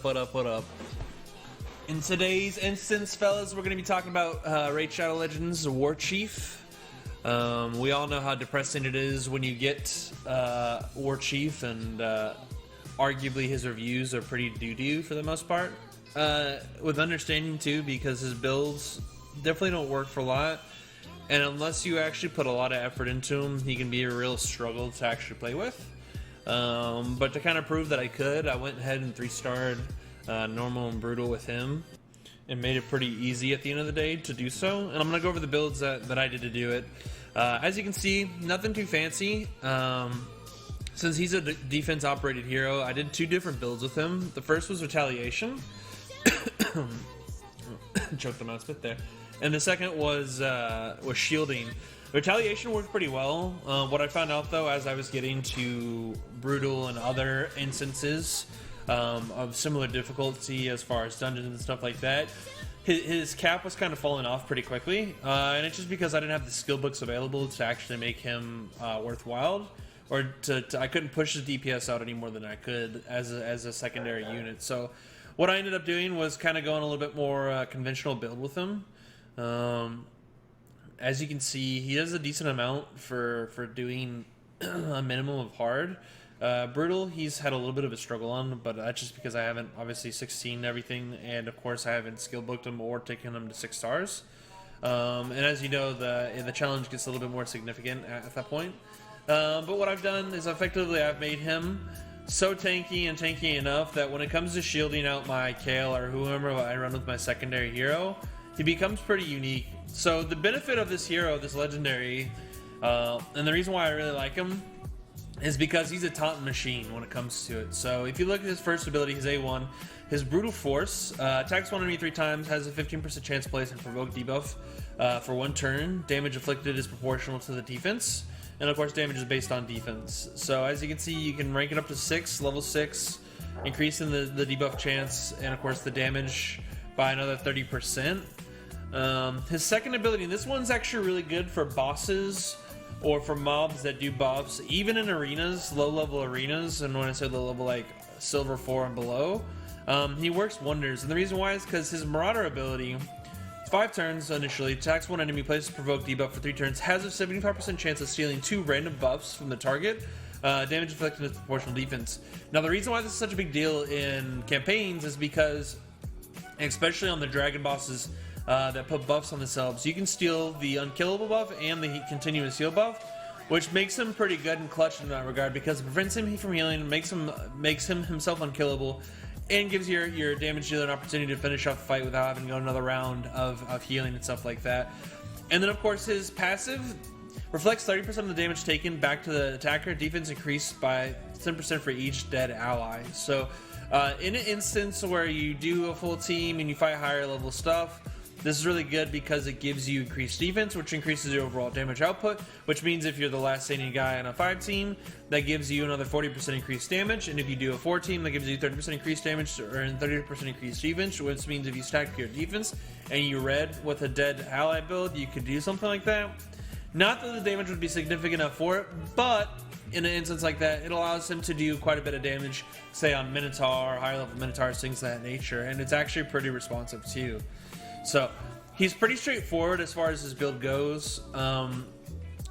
What up? In today's instance, fellas, we're going to be talking about Raid Shadow Legends Warchief. We all know how depressing it is when you get Warchief, and arguably his reviews are pretty doo-doo for the most part. With understanding too, because his builds definitely don't work for a lot, and unless you actually put a lot of effort into him, he can be a real struggle to actually play with. But to kind of prove that I could, I went ahead and 3-starred normal and brutal with him, and made it pretty easy at the end of the day to do so. And I'm gonna go over the builds that I did to do it. As you can see, nothing too fancy. Since he's a defense operated hero, I did 2 different builds with him. The first was Retaliation. Choked on my spit there. And the second was Shielding. Retaliation worked pretty well. What I found out though, as I was getting to brutal and other instances of similar difficulty as far as dungeons and stuff like that, his cap was kind of falling off pretty quickly, and it's just because I didn't have the skill books available to actually make him worthwhile, or I couldn't push his DPS out any more than I could as a secondary unit. So what I ended up doing was kind of going a little bit more conventional build with him. As you can see, he does a decent amount for doing a minimum of hard. Brutal, he's had a little bit of a struggle on, but that's just because I haven't obviously 16 everything, and of course I haven't skill booked him or taken him to 6 stars. And as you know, the challenge gets a little bit more significant at that point. But what I've done is effectively I've made him so tanky and tanky enough that when it comes to shielding out my Kale or whoever I run with my secondary hero, he becomes pretty unique. So the benefit of this hero, this legendary, and the reason why I really like him, is because he's a taunt machine when it comes to it. So if you look at his first ability, his A1, his Brutal Force, attacks one enemy 3 times, has a 15% chance to place and provoke debuff for 1 turn. Damage inflicted is proportional to the defense, and of course damage is based on defense. So as you can see, you can rank it up to 6, level 6, increasing the debuff chance, and of course the damage by another 30%. His second ability, and this one's actually really good for bosses or for mobs that do buffs, even in arenas, low-level arenas, and when I say low-level, like Silver 4 and below, he works wonders. And the reason why is because his Marauder ability, 5 turns initially, attacks one enemy, places provoke debuff for 3 turns, has a 75% chance of stealing 2 random buffs from the target, damage inflicted with proportional defense. Now the reason why this is such a big deal in campaigns is because, especially on the dragon bosses, that put buffs on themselves, you can steal the unkillable buff and the continuous heal buff, which makes him pretty good and clutch in that regard, because it prevents him from healing, makes him himself unkillable, and gives your damage dealer an opportunity to finish off the fight without having to go another round of healing and stuff like that. And then of course his passive reflects 30% of the damage taken back to the attacker. Defense increased by 10% for each dead ally. So in an instance where you do a full team and you fight higher level stuff, this is really good because it gives you increased defense, which increases your overall damage output, which means if you're the last standing guy on a 5 team, that gives you another 40% increased damage, and if you do a 4 team, that gives you 30% increased damage and 30% increased defense, which means if you stack your defense and you red with a dead ally build, you could do something like that. Not that the damage would be significant enough for it, but in an instance like that, it allows him to do quite a bit of damage, say on Minotaur, higher level Minotaurs, things of that nature, and it's actually pretty responsive too. So he's pretty straightforward as far as his build goes.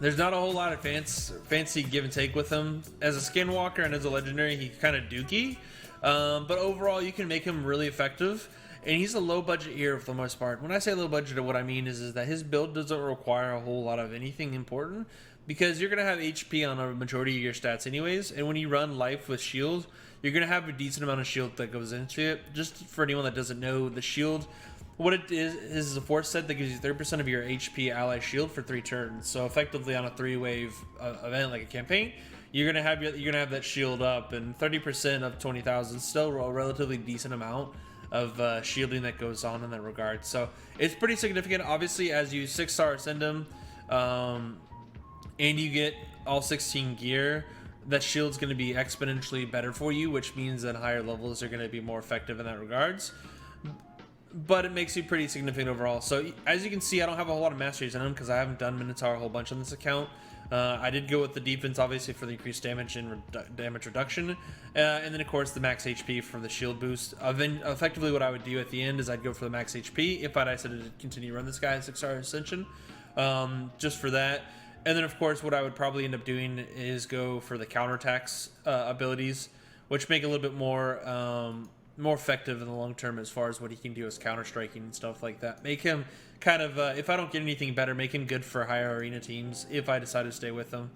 There's not a whole lot of fancy give and take with him. As a skinwalker and as a legendary, he's kind of dookie, but overall you can make him really effective, and he's a low budget hero for the most part. When I say low budget, what I mean is that his build doesn't require a whole lot of anything important, because you're going to have HP on a majority of your stats anyways, and when you run life with shield, you're going to have a decent amount of shield that goes into it. Just for anyone that doesn't know, the shield, what it is a force set that gives you 30% of your HP ally shield for 3 turns. So effectively on a 3-wave event like a campaign, you're gonna have that shield up, and 30% of 20,000 is still a relatively decent amount of shielding that goes on in that regard. So it's pretty significant. Obviously, as you 6-star ascend him, and you get all 16 gear, that shield's going to be exponentially better for you, which means that higher levels are going to be more effective in that regards. But it makes you pretty significant overall. So as you can see, I don't have a whole lot of masteries in him because I haven't done Minotaur a whole bunch on this account. I did go with the defense, obviously, for the increased damage and damage reduction. And then, of course, the max HP for the shield boost. Then, effectively, what I would do at the end is I'd go for the max HP if I decided to continue to run this guy at 6-star Ascension. Just for that. And then, of course, what I would probably end up doing is go for the counterattacks abilities, which make it a little bit more effective in the long term as far as what he can do as counter striking and stuff like that. Make him kind of, if I don't get anything better, make him good for higher arena teams if I decide to stay with him.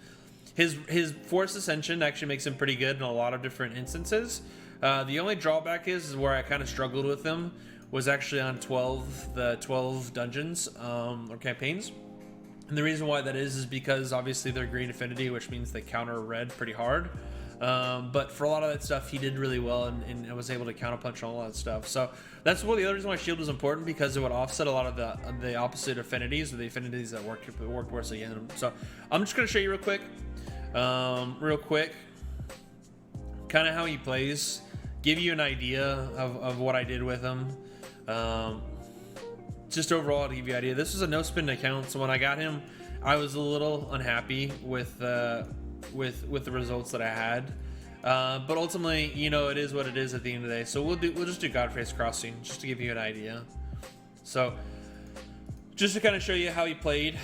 His Force Ascension actually makes him pretty good in a lot of different instances. The only drawback is where I kind of struggled with him was actually on the 12 dungeons or campaigns. And the reason why that is because obviously they're green affinity, which means they counter red pretty hard. But for a lot of that stuff, he did really well and was able to counterpunch on all that stuff. So that's one of the other reasons why shield was important, because it would offset a lot of the opposite affinities, or the affinities that worked worse against him. So I'm just going to show you real quick, kind of how he plays, give you an idea of what I did with him. Just overall to give you an idea, this was a no spin account, so when I got him, I was a little unhappy with the results that I had. But ultimately, you know, it is what it is at the end of the day. So we'll just do Godface Crossing just to give you an idea. So just to kind of show you how he played.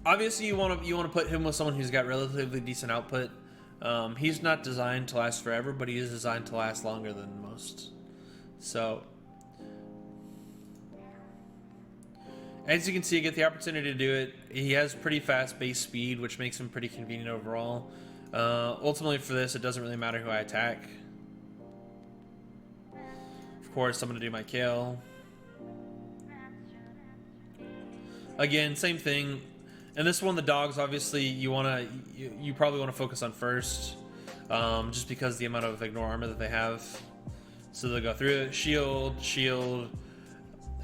Obviously, you want to put him with someone who's got relatively decent output. He's not designed to last forever, but he is designed to last longer than most. So, as you can see, I get the opportunity to do it. He has pretty fast base speed, which makes him pretty convenient overall. Ultimately, for this, it doesn't really matter who I attack. Of course, I'm going to do my kill. Again, same thing. And this one, the dogs, obviously, you probably want to focus on first, just because the amount of ignore armor that they have. So they'll go through it. Shield,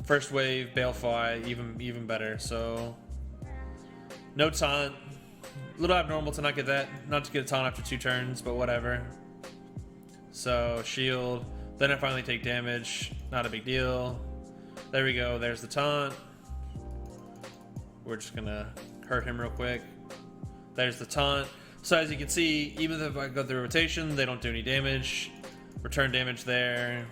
first wave, Balefly, even better. So no taunt. A little abnormal to not get to get a taunt after 2 turns, but whatever. So shield, then I finally take damage. Not a big deal. There we go. There's the taunt. We're just gonna hurt him real quick. There's the taunt. So as you can see, even if I go through rotation, they don't do any damage. Return damage there.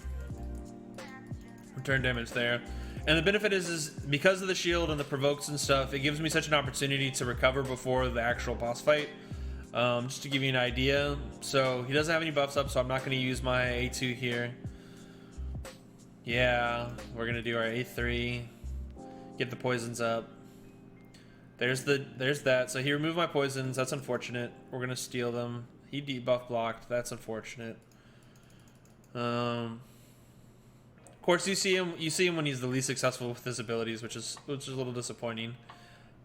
Return damage there. And the benefit is because of the shield and the provokes and stuff, it gives me such an opportunity to recover before the actual boss fight. Just to give you an idea. So he doesn't have any buffs up, so I'm not going to use my A2 here. Yeah, we're going to do our A3. Get the poisons up. There's that. So he removed my poisons. That's unfortunate. We're gonna steal them. He debuff blocked. That's unfortunate. Of course, you see him when he's the least successful with his abilities, which is a little disappointing.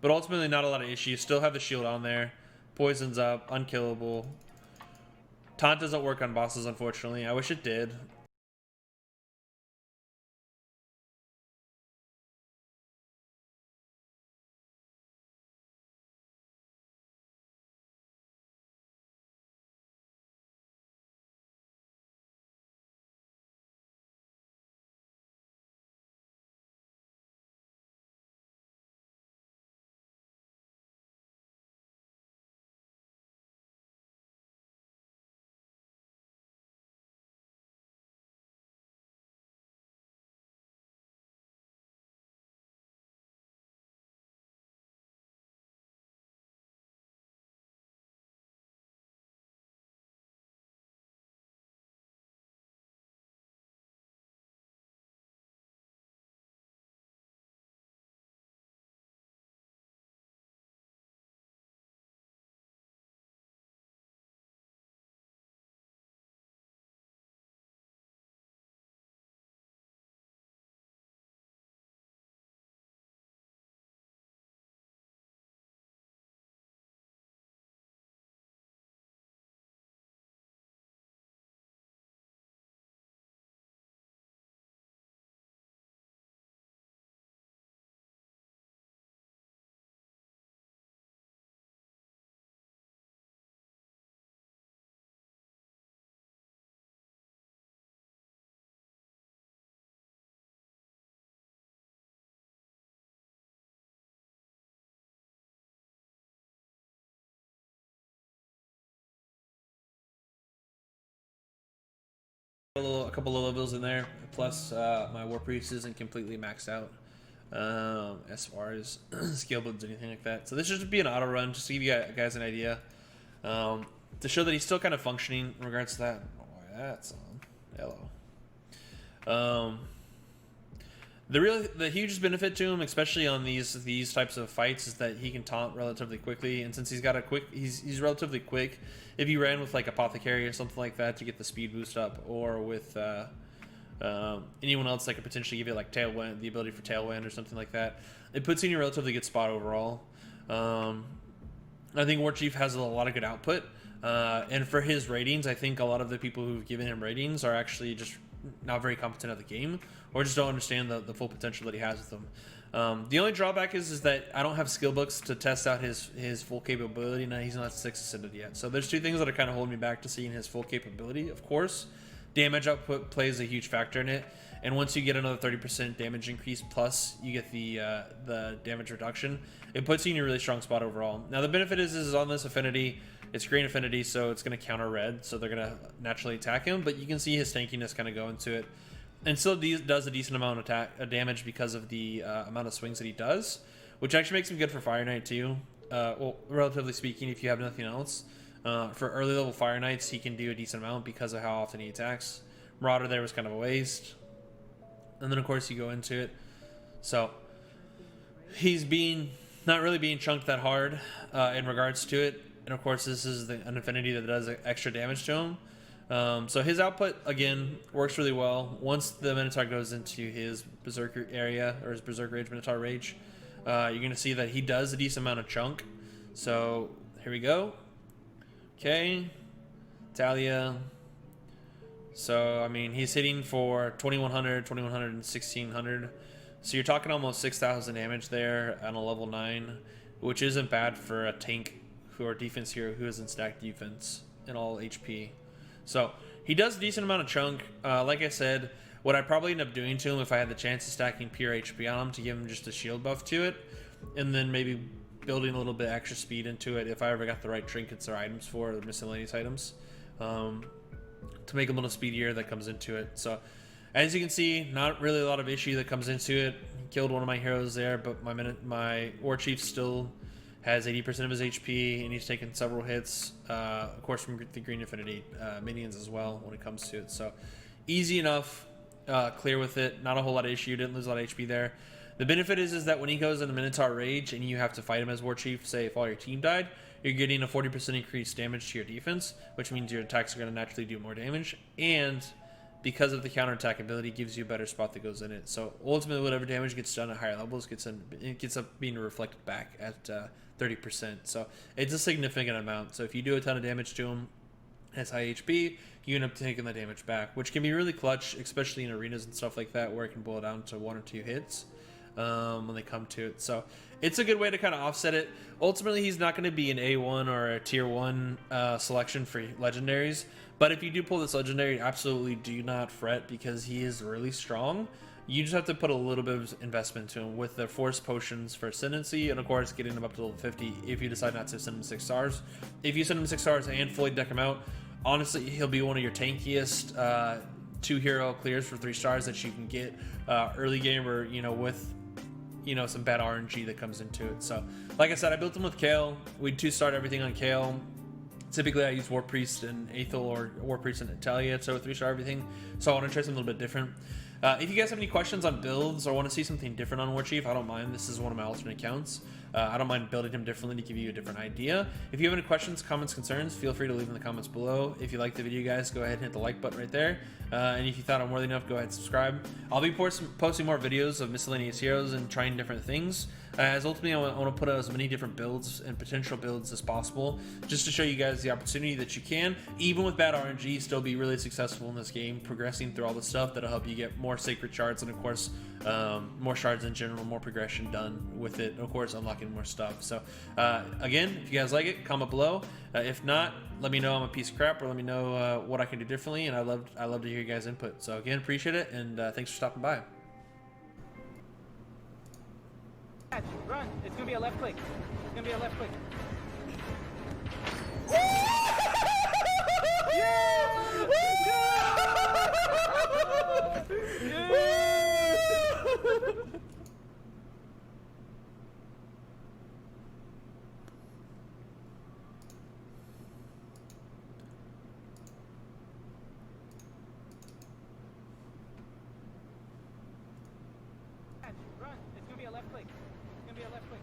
But ultimately, not a lot of issues. Still have the shield on there. Poisons up. Unkillable. Taunt doesn't work on bosses, unfortunately. I wish it did. a couple of levels in there. Plus, my War Priest isn't completely maxed out as far as skill builds or anything like that. So this should just be an auto run, just to give you guys an idea, to show that he's still kind of functioning in regards to that. Oh, that's on. Hello. The hugest benefit to him, especially on these types of fights, is that he can taunt relatively quickly, and since he's relatively quick. If you ran with like Apothecary or something like that to get the speed boost up, or with anyone else that could potentially give you like Tailwind, the ability for Tailwind or something like that, it puts you in a relatively good spot overall. I think Warchief has a lot of good output, and for his ratings, I think a lot of the people who've given him ratings are actually just not very competent at the game, or just don't understand the full potential that he has with them. The only drawback is that I don't have skill books to test out his full capability. Now he's not 6 ascended yet, so there's two things that are kind of holding me back to seeing his full capability. Of course, damage output plays a huge factor in it, and once you get another 30% damage increase plus you get the damage reduction, it puts you in a really strong spot overall. Now the benefit is on this affinity, it's green affinity, so it's going to counter red, so they're going to naturally attack him, but you can see his tankiness kind of go into it, and still does a decent amount of damage because of the amount of swings that he does, which actually makes him good for Fire Knight too. Well, relatively speaking, if you have nothing else. For early level Fire Knights, he can do a decent amount because of how often he attacks. Marauder there was kind of a waste. And then of course you go into it. So he's not really being chunked that hard in regards to it. And of course this is an affinity that does extra damage to him. So his output, again, works really well. Once the Minotaur goes into his Berserker area, or his Berserker Rage, Minotaur Rage, you're going to see that he does a decent amount of chunk. So here we go. Okay, Talia. So, I mean, he's hitting for 2100, 2100, and 1600. So you're talking almost 6,000 damage there on a level 9, which isn't bad for a tank or defense hero who isn't stacked defense and all HP. So he does a decent amount of chunk. Like I said, what I'd probably end up doing to him if I had the chance of stacking pure HP on him to give him just a shield buff to it, and then maybe building a little bit extra speed into it if I ever got the right trinkets or items for it, or miscellaneous items, to make him a little speedier that comes into it. So as you can see, not really a lot of issue that comes into it. Killed one of my heroes there, but my Warchief still has 80% of his HP, and he's taken several hits, of course, from the Green Affinity minions as well when it comes to it. So easy enough, clear with it, not a whole lot of issue, didn't lose a lot of HP there. The benefit is that when he goes in the Minotaur Rage and you have to fight him as Warchief, say if all your team died, you're getting a 40% increased damage to your defense, which means your attacks are going to naturally do more damage, and because of the counterattack ability, gives you a better spot that goes in it. So ultimately, whatever damage gets done at higher levels gets up being reflected back at 30%. So it's a significant amount. So if you do a ton of damage to him, has high HP, you end up taking the damage back, which can be really clutch, especially in arenas and stuff like that, where it can boil down to 1 or 2 hits. When they come to it. So it's a good way to kind of offset it. Ultimately, he's not going to be an A1 or a tier 1 selection for legendaries, but if you do pull this legendary, absolutely do not fret, because he is really strong. You just have to put a little bit of investment to him with the force potions for ascendancy, and of course getting him up to level 50 if you decide not to send him 6 stars. If you send him 6 stars and fully deck him out, honestly, he'll be one of your tankiest 2 hero clears for 3 stars that you can get early game, or with some bad RNG that comes into it. So like I said, I built him with Kale. We 2-start everything on Kale. Typically I use War Priest and Aethel, or War Priest and Italia, so 3-star everything. So I want to try something a little bit different. If you guys have any questions on builds or want to see something different on Warchief, I don't mind. This is one of my alternate accounts. I don't mind building him differently to give you a different idea. If you have any questions, comments, concerns, feel free to leave in the comments below. If you like the video, guys, go ahead and hit the like button right there. And if you thought I'm worthy enough, go ahead and subscribe. I'll be posting more videos of miscellaneous heroes and trying different things. As ultimately, I want to put out as many different builds and potential builds as possible, just to show you guys the opportunity that you can, even with bad RNG, still be really successful in this game, progressing through all the stuff that'll help you get more sacred shards, and of course, more shards in general, more progression done with it, and of course, unlocking more stuff. So, again, if you guys like it, comment below. If not, let me know I'm a piece of crap, or let me know what I can do differently, and I love to hear you guys' input. So again, appreciate it, and thanks for stopping by. Run! It's gonna be a left click. It's gonna be a left click. Yeah! Run. It's gonna be a left click. It's gonna be a left click.